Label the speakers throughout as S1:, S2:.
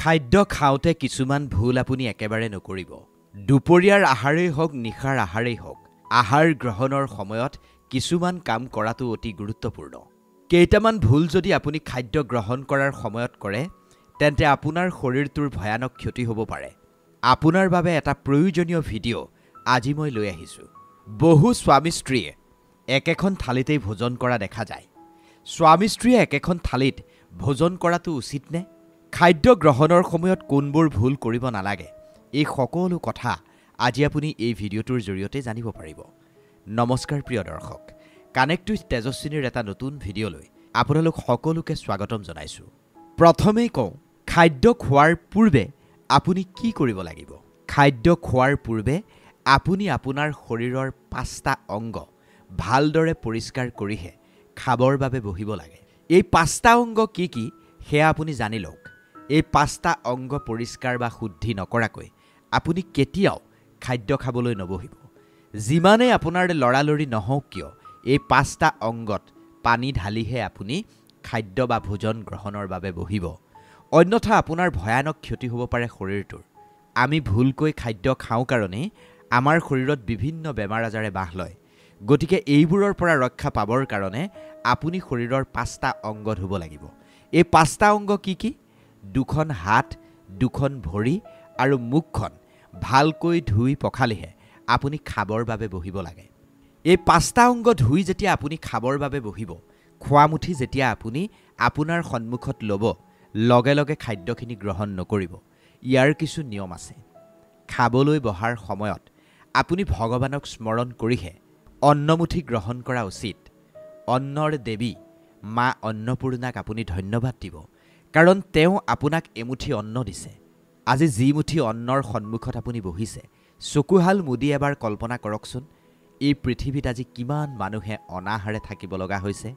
S1: খাদ্য খাওঁতে কিছুমান ভুল আপুনি একেবাৰে নকৰিব। দুপৰীয়াৰ আহাৰেই হওক, নিশাৰ আহাৰেই হওক, আহাৰ গ্ৰহণৰ সময়ত কিছুমান কাম কৰাটো অতি গুৰুত্বপূৰ্ণ। কেইটামান ভুল যদি আপুনি খাদ্য গ্ৰহণ কৰাৰ সময়ত কৰে, তেন্তে আপোনাৰ শৰীৰটোৰ ভয়ানক ক্ষতি হ'ব পাৰে। আপোনাৰ বাবে এটা প্ৰয়োজনীয় ভিডিঅ' আজি মই লৈ আহিছোঁ। বহু স্বামী স্ত্ৰীয়ে একেখন থালিতেই ভোজন কৰা দেখা যায়। স্বামী স্ত্ৰীয়ে একেখন থালিত ভোজন কৰাটো উচিত নে? খাদ্য গ্ৰহণৰ সময়ত কোনবোৰ ভুল কৰিব নালাগে, এই সকলো কথা আজি আপুনি এই ভিডিঅ'টোৰ জৰিয়তে জানিব পাৰিব। নমস্কাৰ প্ৰিয় দৰ্শক, কানেক্ট উইথ তেজস্বিনীৰ এটা নতুন ভিডিঅ'লৈ আপোনালোক সকলোকে স্বাগতম জনাইছোঁ। প্ৰথমেই কওঁ, খাদ্য খোৱাৰ পূৰ্বে আপুনি কি কৰিব লাগিব? খাদ্য খোৱাৰ পূৰ্বে আপুনি আপোনাৰ শৰীৰৰ 5টা অংগ ভালদৰে পৰিষ্কাৰ কৰিহে খাবৰ বাবে বহিব লাগে। এই 5টা অংগ কি কি সেয়া আপুনি জানি লওক। এই 5টা অংগ পৰিষ্কাৰ বা শুদ্ধি নকৰাকৈ আপুনি কেতিয়াও খাদ্য খাবলৈ নবহিব। যিমানেই আপোনাৰ লৰালৰি নহওক কিয়, এই 5টা অংগত পানী ঢালিহে আপুনি খাদ্য বা ভোজন গ্ৰহণৰ বাবে বহিব। অন্যথা আপোনাৰ ভয়ানক ক্ষতি হ'ব পাৰে শৰীৰটোৰ। আমি ভুলকৈ খাদ্য খাওঁ কাৰণেই আমাৰ শৰীৰত বিভিন্ন বেমাৰ আজাৰে বাস লয়। গতিকে এইবোৰৰ পৰা ৰক্ষা পাবৰ কাৰণে আপুনি শৰীৰৰ 5টা অংগ ধুব লাগিব। এই 5টা অংগ কি কি? 2খন হাত, 2খন ভৰি আৰু মুখখন ভালকৈ ধুই পখালিহে আপুনি খাবৰ বাবে বহিব লাগে। এই 5টা অংগ ধুই যেতিয়া আপুনি খাবৰ বাবে বহিব, খোৱা মুঠি যেতিয়া আপুনি আপোনাৰ সন্মুখত ল'ব, লগে লগে খাদ্যখিনি গ্ৰহণ নকৰিব। ইয়াৰ কিছু নিয়ম আছে। খাবলৈ বহাৰ সময়ত আপুনি ভগৱানক স্মৰণ কৰিহে অন্নমুঠি গ্ৰহণ কৰা উচিত। অন্নৰ দেৱী মা অন্নপূৰ্ণাক আপুনি ধন্যবাদ দিব, কাৰণ তেওঁ আপোনাক এমুঠি অন্ন দিছে। আজি যি মুঠি অন্নৰ সন্মুখত আপুনি বহিছে, চকুহাল মুদি এবাৰ কল্পনা কৰকচোন, এই পৃথিৱীত আজি কিমান মানুহে অনাহাৰে থাকিব লগা হৈছে।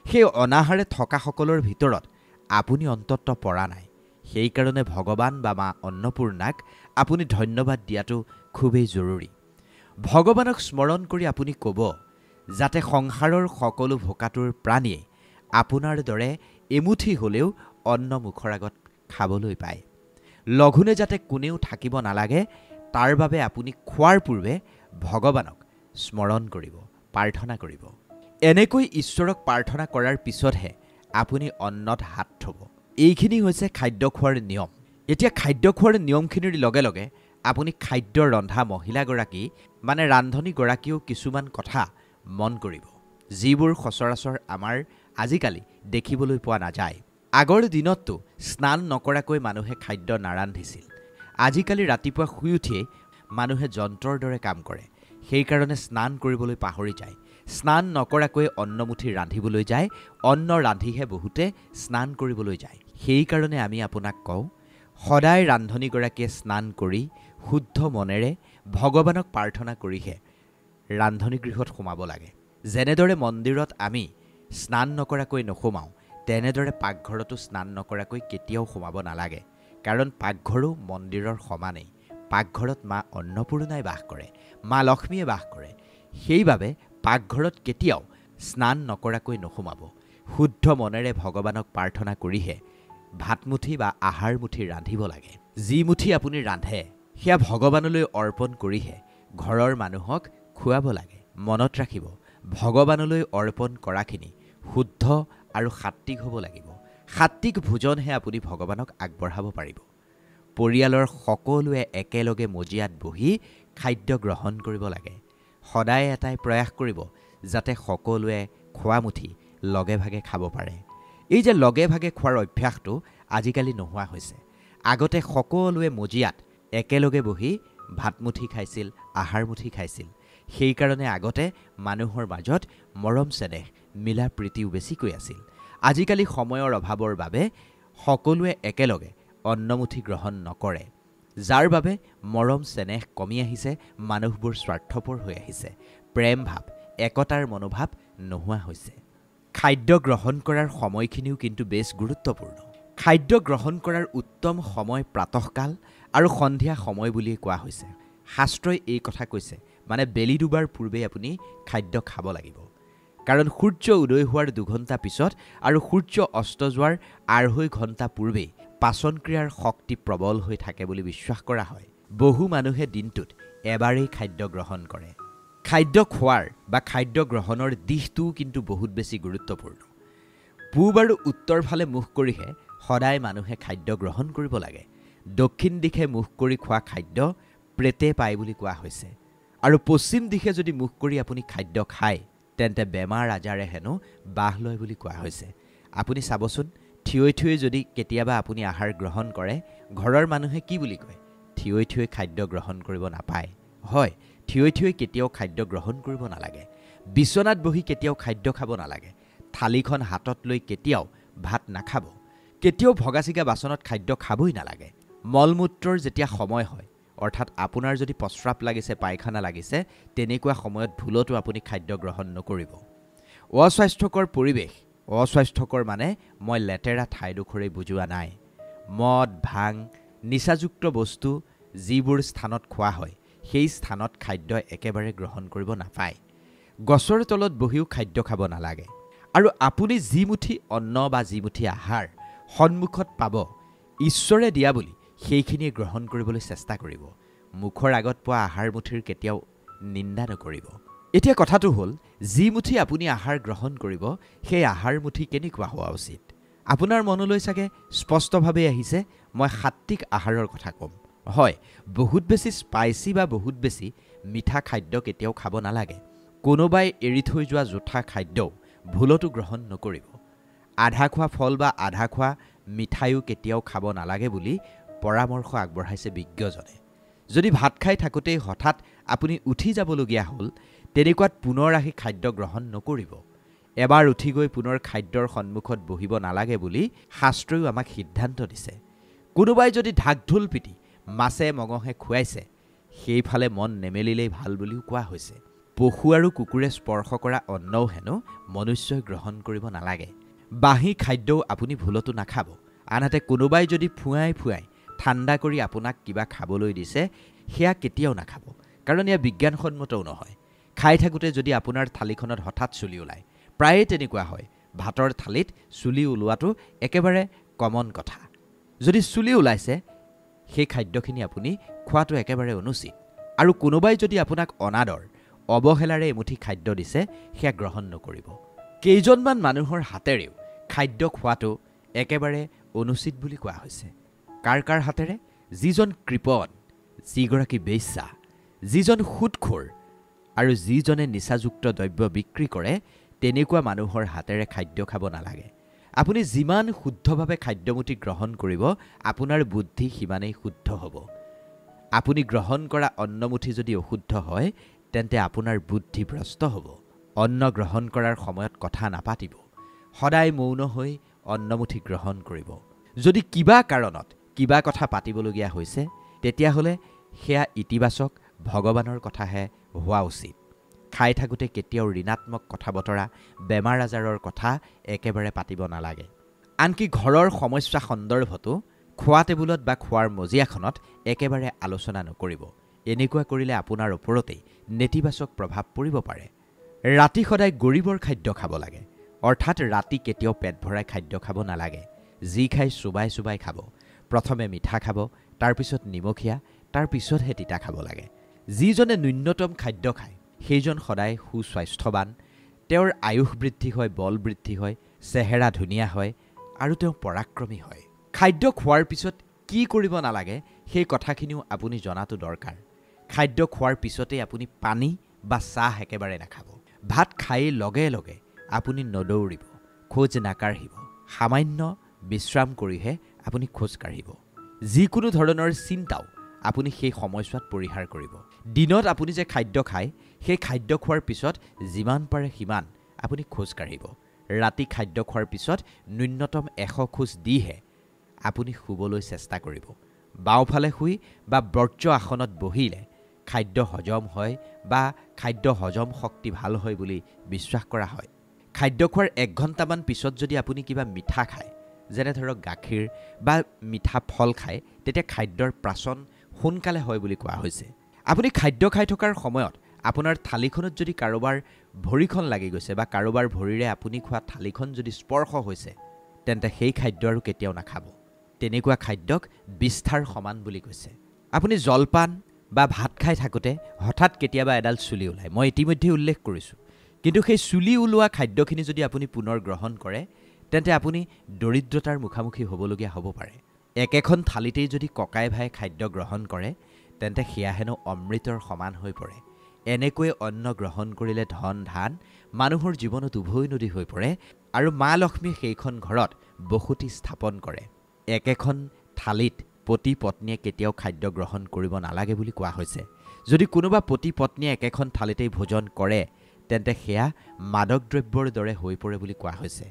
S1: সেই অনাহাৰে থকাসকলৰ ভিতৰত আপুনি অন্ততঃ পৰা নাই। সেইকাৰণে ভগৱান বা মা অন্নপূৰ্ণাক আপুনি ধন্যবাদ দিয়াটো খুবেই জৰুৰী। ভগৱানক স্মৰণ কৰি আপুনি ক'ব, যাতে সংসাৰৰ সকলো ভোকাতুৰ প্ৰাণীয়ে আপোনাৰ দৰে এমুঠি হ'লেও অন্ন মুখৰ আগত খাবলৈ পায়। লঘোণে যাতে কোনেও থাকিব নালাগে, তাৰ বাবে আপুনি খোৱাৰ পূৰ্বে ভগৱানক স্মৰণ কৰিব, প্ৰাৰ্থনা কৰিব। এনেকৈ ঈশ্বৰক প্ৰাৰ্থনা কৰাৰ পিছতহে আপুনি অন্নত হাত থ'ব। এইখিনি হৈছে খাদ্য খোৱাৰ নিয়ম। এতিয়া খাদ্য খোৱাৰ নিয়মখিনিৰ লগে লগে আপুনি খাদ্য ৰন্ধা মহিলাগৰাকী মানে ৰান্ধনীগৰাকীয়েও কিছুমান কথা মন কৰিব, যিবোৰ সচৰাচৰ আমাৰ আজিকালি দেখিবলৈ পোৱা নাযায়। আগৰ দিনততো স্নান নকৰাকৈ মানুহে খাদ্য নাৰান্ধিছিল। আজিকালি ৰাতিপুৱা শুই উঠিয়েই মানুহে যন্ত্ৰৰ দৰে কাম কৰে। সেইকাৰণে স্নান কৰিবলৈ পাহৰি যায়। স্নান নকৰাকৈ অন্নমুঠি ৰান্ধিবলৈ যায়, অন্ন ৰান্ধিহে বহুতে স্নান কৰিবলৈ যায়। সেইকাৰণে আমি আপোনাক কওঁ, সদায় ৰান্ধনীগৰাকীয়ে স্নান কৰি শুদ্ধ মনেৰে ভগৱানক প্ৰাৰ্থনা কৰিহে ৰান্ধনীগৃহত সোমাব লাগে। যেনেদৰে মন্দিৰত আমি স্নান নকৰাকৈ নোসোমাওঁ, তেনেদৰে পাকঘৰতো স্নান নকৰাকৈ কেতিয়াও সোমাব নালাগে। কাৰণ পাকঘৰো মন্দিৰৰ সমানেই। পাকঘৰত মা অন্নপূৰ্ণাই বাস কৰে, মা লক্ষ্মীয়ে বাস কৰে। সেইবাবে পাকঘৰত কেতিয়াও স্নান নকৰাকৈ নোসোমাব। শুদ্ধ মনেৰে ভগৱানক প্ৰাৰ্থনা কৰিহে ভাতমুঠি বা আহাৰমুঠি ৰান্ধিব লাগে। যি মুঠি আপুনি ৰান্ধে সেয়া ভগৱানলৈ অৰ্পণ কৰিহে ঘৰৰ মানুহক খুৱাব লাগে। মনত ৰাখিব, ভগৱানলৈ অৰ্পণ কৰাখিনি শুদ্ধ আৰু সাত্বিক হ'ব লাগিব। সাত্বিক ভোজনহে আপুনি ভগৱানক আগবঢ়াব পাৰিব। পৰিয়ালৰ সকলোৱে একেলগে মজিয়াত বহি খাদ্য গ্ৰহণ কৰিব লাগে। সদায় এটাই প্ৰয়াস কৰিব, যাতে সকলোৱে খোৱা মুঠি লগে ভাগে খাব পাৰে। এই যে লগে ভাগে খোৱাৰ অভ্যাসটো আজিকালি নোহোৱা হৈছে। আগতে সকলোৱে মজিয়াত একেলগে বহি ভাতমুঠি খাইছিল, আহাৰমুঠি খাইছিল। সেইকাৰণে আগতে মানুহৰ মাজত মৰম চেনেহ, মিলা প্ৰীতিও বেছিকৈ আছিল। আজিকালি সময়ৰ অভাৱৰ বাবে সকলোৱে একেলগে অন্নমুঠি গ্ৰহণ নকৰে, যাৰ বাবে মৰম চেনেহ কমি আহিছে, মানুহবোৰ স্বাৰ্থপৰ হৈ আহিছে, প্ৰেম ভাৱ, একতাৰ মনোভাৱ নোহোৱা হৈছে। খাদ্য গ্ৰহণ কৰাৰ সময়খিনিও কিন্তু বেছ গুৰুত্বপূৰ্ণ। খাদ্য গ্ৰহণ কৰাৰ উত্তম সময় প্ৰাতঃকাল আৰু সন্ধিয়া সময় বুলিয়ে কোৱা হৈছে। শাস্ত্ৰই এই কথা কৈছে, মানে বেলি ডুবাৰ পূৰ্বেই আপুনি খাদ্য খাব লাগিব। কাৰণ সূৰ্য উদয় হোৱাৰ 2 ঘণ্টা পিছত আৰু সূৰ্য অস্ত যোৱাৰ 2.5 ঘণ্টা পূৰ্বেই পাচন ক্ৰিয়াৰ শক্তি প্ৰবল হৈ থাকে বুলি বিশ্বাস কৰা হয়। বহু মানুহে দিনটোত এবাৰেই খাদ্য গ্ৰহণ কৰে। খাদ্য খোৱাৰ বা খাদ্য গ্ৰহণৰ দিশটোও কিন্তু বহুত বেছি গুৰুত্বপূৰ্ণ। পূব আৰু উত্তৰ ফালে মুখ কৰিহে সদায় মানুহে খাদ্য গ্ৰহণ কৰিব লাগে। দক্ষিণ দিশে মুখ কৰি খোৱা খাদ্য প্ৰেতে পায় বুলি কোৱা হৈছে। আৰু পশ্চিম দিশে যদি মুখ কৰি আপুনি খাদ্য খায় তেন্তে বেমাৰ আজাৰে হেনো বাহ লয় বুলি কোৱা হৈছে। আপুনি চাবচোন, থিয়ৈ থিয়ৈ যদি কেতিয়াবা আপুনি আহাৰ গ্ৰহণ কৰে, ঘৰৰ মানুহে কি বুলি কয়? থিয়ৈ থিয়ৈ খাদ্য গ্ৰহণ কৰিব নাপায়। হয়, থিয়ৈ থিয়ৈ কেতিয়াও খাদ্য গ্ৰহণ কৰিব নালাগে। বিচনাত বহি কেতিয়াও খাদ্য খাব নালাগে। থালিখন হাতত লৈ কেতিয়াও ভাত নাখাব। কেতিয়াও ভগাচিগা বাচনত খাদ্য খাবই নালাগে। মলমূত্ৰৰ যেতিয়া সময় হয়, অৰ্থাৎ আপোনাৰ যদি প্ৰস্ৰাৱ লাগিছে, পায়খানা লাগিছে, তেনেকুৱা সময়ত ভুলতো আপুনি খাদ্য গ্ৰহণ নকৰিব। অস্বাস্থ্যকৰ পৰিৱেশ, অস্বাস্থ্যকৰ মানে মই লেতেৰা ঠাইডোখৰেই বুজোৱা নাই। মদ, ভাং, নিচাযুক্ত বস্তু যিবোৰ স্থানত খোৱা হয়, সেই স্থানত খাদ্য একেবাৰে গ্ৰহণ কৰিব নাপায়। গছৰ তলত বহিও খাদ্য খাব নালাগে। আৰু আপুনি যিমুঠি অন্ন বা যিমুঠি আহাৰ সন্মুখত পাব, ঈশ্বৰে দিয়া বুলি সেইখিনিয়ে গ্ৰহণ কৰিবলৈ চেষ্টা কৰিব। মুখৰ আগত পোৱা আহাৰ মুঠিৰ কেতিয়াও নিন্দা নকৰিব। এতিয়া কথাটো হ'ল, যিমুঠি আপুনি আহাৰ গ্ৰহণ কৰিব, সেই আহাৰ মুঠি কেনেকুৱা হোৱা উচিত? আপোনাৰ মনলৈ চাগে স্পষ্টভাৱে আহিছে, মই সাত্বিক আহাৰৰ কথা ক'ম। হয়, বহুত বেছি স্পাইচি বা বহুত বেছি মিঠা খাদ্য কেতিয়াও খাব নালাগে। কোনোবাই এৰি থৈ যোৱা জোঠা খাদ্যও ভুলতো গ্ৰহণ নকৰিব। আধা খোৱা ফল বা আধা খোৱা মিঠাইও কেতিয়াও খাব নালাগে বুলি পৰামৰ্শ আগবঢ়াইছে বিজ্ঞজনে। যদি ভাত খাই থাকোঁতেই হঠাৎ আপুনি উঠি যাবলগীয়া হ'ল, তেনেকুৱাত পুনৰ আহি খাদ্য গ্ৰহণ নকৰিব। এবাৰ উঠি গৈ পুনৰ খাদ্যৰ সন্মুখত বহিব নালাগে বুলি শাস্ত্ৰইও আমাক সিদ্ধান্ত দিছে। কোনোবাই যদি ঢাকঢোল পিটি মাছে মঙহে খুৱাইছে, সেইফালে মন নেমেলিলেই ভাল বুলিও কোৱা হৈছে। পশু আৰু কুকুৰে স্পৰ্শ কৰা অন্নও হেনো মনুষ্যই গ্ৰহণ কৰিব নালাগে। বাঁহী খাদ্যও আপুনি ভুলতো নাখাব। আনহাতে কোনোবাই যদি ফুৱাই ফুৱাই ঠাণ্ডা কৰি আপোনাক কিবা খাবলৈ দিছে, সেয়া কেতিয়াও নাখাব, কাৰণ এয়া বিজ্ঞানসন্মতও নহয়। খাই থাকোঁতে যদি আপোনাৰ থালিখনত হঠাৎ চুলি ওলায়, প্ৰায়ে তেনেকুৱা হয়, ভাতৰ থালিত চুলি ওলোৱাটো একেবাৰে কমন কথা। যদি চুলি ওলাইছে, সেই খাদ্যখিনি আপুনি খোৱাটো একেবাৰে অনুচিত। আৰু কোনোবাই যদি আপোনাক অনাদৰ অৱহেলাৰে এমুঠি খাদ্য দিছে, সেয়া গ্ৰহণ নকৰিব। কেইজনমান মানুহৰ হাতেৰেও খাদ্য খোৱাটো একেবাৰে অনুচিত বুলি কোৱা হৈছে। কাৰ কাৰ হাতেৰে? যিজন কৃপণ, যিগৰাকী বেশ্যা, যিজন সুদখোৰ আৰু যিজনে নিচাযুক্ত দ্ৰব্য বিক্ৰী কৰে, তেনেকুৱা মানুহৰ হাতেৰে খাদ্য খাব নালাগে। আপুনি যিমান শুদ্ধভাৱে খাদ্যমুঠি গ্ৰহণ কৰিব, আপোনাৰ বুদ্ধি সিমানেই শুদ্ধ হ'ব। আপুনি গ্ৰহণ কৰা অন্নমুঠি যদি অশুদ্ধ হয়, তেন্তে আপোনাৰ বুদ্ধি ভ্ৰষ্ট হ'ব। অন্ন গ্ৰহণ কৰাৰ সময়ত কথা নাপাতিব। সদায় মৌন হৈ অন্নমুঠি গ্ৰহণ কৰিব। যদি কিবা কাৰণত কিবা কথা পাতিবলগীয়া হৈছে, তেতিয়াহ'লে সেয়া ইতিবাচক ভগৱানৰ কথাহে হোৱা উচিত। খাই থাকোঁতে কেতিয়াও ঋণাত্মক কথা বতৰা, বেমাৰ আজাৰৰ কথা একেবাৰে পাতিব নালাগে। আনকি ঘৰৰ সমস্যা সন্দৰ্ভতো খোৱা টেবুলত বা খোৱাৰ মজিয়াখনত একেবাৰে আলোচনা নকৰিব। এনেকুৱা কৰিলে আপোনাৰ ওপৰতেই নেতিবাচক প্ৰভাৱ পৰিব পাৰে। ৰাতি সদায় গৰীবৰ খাদ্য খাব লাগে, অৰ্থাৎ ৰাতি কেতিয়াও পেট ভৰাই খাদ্য খাব নালাগে। যি খাই চোবাই চোবাই খাব। প্ৰথমে মিঠা খাব, তাৰপিছত নিমখীয়া, তাৰপিছতহে তিতা খাব লাগে। যিজনে ন্যূনতম খাদ্য খায়, সেইজন সদায় সুস্বাস্থ্যৱান। তেওঁৰ আয়ুস বৃদ্ধি হয়, বল বৃদ্ধি হয়, চেহেৰা ধুনীয়া হয় আৰু তেওঁ পৰাক্ৰমী হয়। খাদ্য খোৱাৰ পিছত কি কৰিব নালাগে, সেই কথাখিনিও আপুনি জনাটো দৰকাৰ। খাদ্য খোৱাৰ পিছতেই আপুনি পানী বা চাহ একেবাৰে নাখাব। ভাত খাই লগে লগে আপুনি নদৌৰিব, খোজ নাকাঢ়িব। সামান্য বিশ্ৰাম কৰিহে আপুনি খোজ কাঢ়িব। যিকোনো ধৰণৰ চিন্তাও আপুনি সেই সময়ছোৱাত পৰিহাৰ কৰিব। দিনত আপুনি যে খাদ্য খায়, সেই খাদ্য খোৱাৰ পিছত যিমান পাৰে সিমান আপুনি খোজ কাঢ়িব। ৰাতি খাদ্য খোৱাৰ পিছত ন্যূনতম 100 খোজ দিহে আপুনি শুবলৈ চেষ্টা কৰিব। বাওঁফালে শুই বা বৰ্জ্য আসনত বহিলে খাদ্য হজম হয় বা খাদ্য হজম শক্তি ভাল হয় বুলি বিশ্বাস কৰা হয়। খাদ্য খোৱাৰ 1 ঘণ্টামান পিছত যদি আপুনি কিবা মিঠা খায়, যেনে ধৰক গাখীৰ বা মিঠা ফল খায়, তেতিয়া খাদ্যৰ প্ৰাচন সোনকালে হয় বুলি কোৱা হৈছে। আপুনি খাদ্য খাই থকাৰ সময়ত আপোনাৰ থালিখনত যদি কাৰোবাৰ ভৰিখন লাগি গৈছে বা কাৰোবাৰ ভৰিৰে আপুনি খোৱা থালিখন যদি স্পৰ্শ হৈছে, তেন্তে সেই খাদ্য আৰু কেতিয়াও নাখাব। তেনেকুৱা খাদ্যক বিস্তাৰ সমান বুলি কৈছে। আপুনি জলপান বা ভাত খাই থাকোঁতে হঠাৎ কেতিয়াবা এডাল চুলি ওলায়, মই ইতিমধ্যে উল্লেখ কৰিছোঁ। কিন্তু সেই চুলি ওলোৱা খাদ্যখিনি যদি আপুনি পুনৰ গ্ৰহণ কৰে, তেন্তে আপুনি দৰিদ্ৰতাৰ মুখামুখি হ'বলগীয়া হ'ব পাৰে। একেখন থালিতেই যদি ককাই ভাই খাদ্য গ্ৰহণ কৰে, তেন্তে সেয়া হেনো অমৃতৰ সমান হৈ পৰে। এনেকৈ অন্ন গ্ৰহণ কৰিলে ধন ধান মানুহৰ জীৱনত উভৈনদী হৈ পৰে আৰু মা লক্ষ্মীয়ে সেইখন ঘৰত বসতি স্থাপন কৰে। একেখন থালিত পতি পত্নীয়ে কেতিয়াও খাদ্য গ্ৰহণ কৰিব নালাগে বুলি কোৱা হৈছে। যদি কোনোবা পতি পত্নীয়ে একেখন থালিতেই ভোজন কৰে, তেন্তে সেয়া মাদক দ্ৰব্যৰ দৰে হৈ পৰে বুলি কোৱা হৈছে।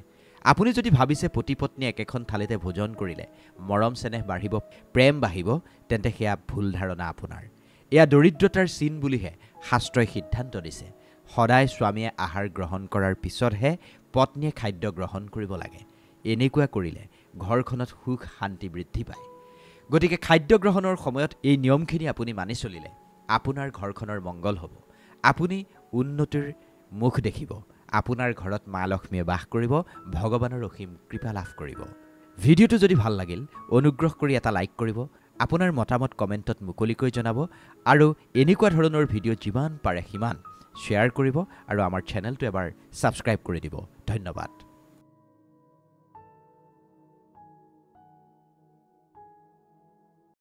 S1: আপুনি যদি ভাবিছে পতি পত্নীয়ে একেখন থালিতে ভোজন কৰিলে মৰম চেনেহ বাঢ়িব, প্ৰেম বাঢ়িব, তেন্তে সেয়া ভুল ধাৰণা আপোনাৰ। এয়া দৰিদ্ৰতাৰ চিন বুলিহে শাস্ত্ৰই সিদ্ধান্ত দিছে। সদায় স্বামীয়ে আহাৰ গ্ৰহণ কৰাৰ পিছতহে পত্নীয়ে খাদ্য গ্ৰহণ কৰিব লাগে। এনেকুৱা কৰিলে ঘৰখনত সুখ শান্তি বৃদ্ধি পায়। গতিকে খাদ্য গ্ৰহণৰ সময়ত এই নিয়মখিনি আপুনি মানি চলিলে আপোনাৰ ঘৰখনৰ মংগল হ'ব। আপুনি উন্নতিৰ মুখ দেখিব। আপোনাৰ ঘৰত মা লক্ষ্মীয়ে বাস কৰিব, ভগৱানৰ অসীম কৃপা লাভ কৰিব। ভিডিঅ'টো যদি ভাল লাগিল অনুগ্ৰহ কৰি এটা লাইক কৰিব, আপোনাৰ মতামত কমেণ্টত মুকলিকৈ জনাব আৰু এনেকুৱা ধৰণৰ ভিডিঅ' যিমান পাৰে সিমান শ্বেয়াৰ কৰিব আৰু আমাৰ চেনেলটো এবাৰ ছাবস্ক্ৰাইব কৰি দিব। ধন্যবাদ।